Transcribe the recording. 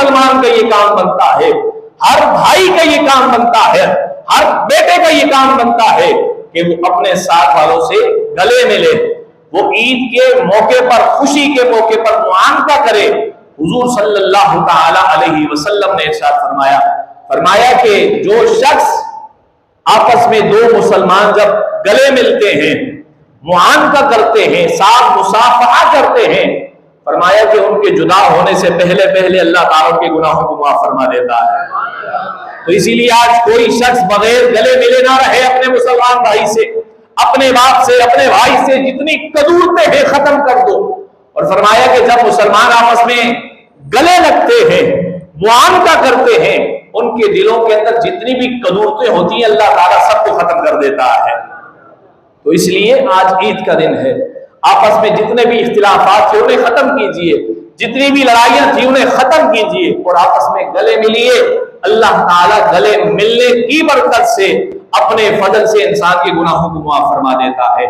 मुसलमान का ये काम बनता है, हर भाई का ये काम बनता है, हर बेटे का ये काम बनता है कि वो अपने साथ वालों से गले मिले, वो ईद के मौके पर, खुशी के मौके पर मुआनका करे। हुजूर सल्लल्लाहु ताला अलैहि वसल्लम ने इरशाद फरमाया कि जो शख्स आपस में दो मुसलमान जब गले मिलते हैं, मुआनका करते हैं, साथ मुसाफहा करते हैं, फरमाया कि उनके जुदा होने से पहले पहले अल्लाह ताला के गुनाहों को माफ फरमा देता है। तो इसीलिए आज कोई शख्स बगैर गले मिले ना रहे अपने मुसलमान भाई से, अपने बाप से, अपने भाई से जितनी कदूरतें हैं खत्म कर दो। और फरमाया कि जब मुसलमान आपस में गले लगते हैं, मुआनका करते हैं, उनके दिलों के अंदर जितनी भी कदूरतें होती हैं अल्लाह ताला सबको खत्म कर देता है। तो इसलिए आज ईद का दिन है, आपस में जितने भी इख्तिलाफात थे उन्हें खत्म कीजिए, जितनी भी लड़ाइयां थी उन्हें खत्म कीजिए और आपस में गले मिलिए। अल्लाह ताला गले मिलने की बरकत से, अपने फजल से इंसान के गुनाहों को माफ फरमा देता है।